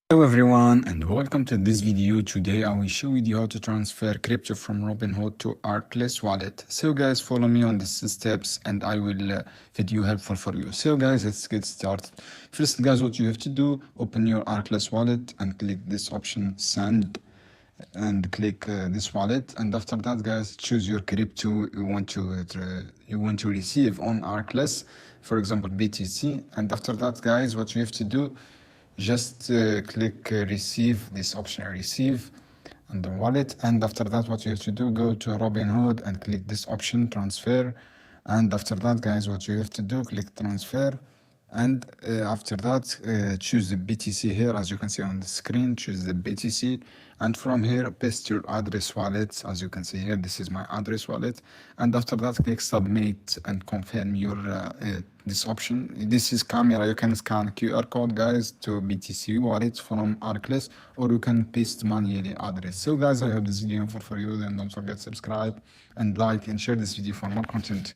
Hello everyone and welcome to this video. Today I will show you how to transfer crypto from Robinhood to Arculus wallet. So guys, follow me on these steps and I will video helpful for you. So guys, let's get started. First guys, what you have to do, open your Arculus wallet and click this option send and click this wallet, and after that guys, choose your crypto you want to receive on Arculus, for example BTC. And after that guys, what you have to do, just click receive, this option receive and the wallet. And after that, what you have to do, go to Robinhood and click this option transfer. And after that guys, what you have to do, click transfer. And after that, choose the BTC here, as you can see on the screen. Choose the BTC, and from here paste your address wallet. As you can see here, this is my address wallet. And after that, click submit and confirm your this option. This is camera. You can scan QR code guys to BTC wallet from Arculus, or you can paste manually address. So guys, I hope this video helpful for you. Then don't forget to subscribe and like and share this video for more content.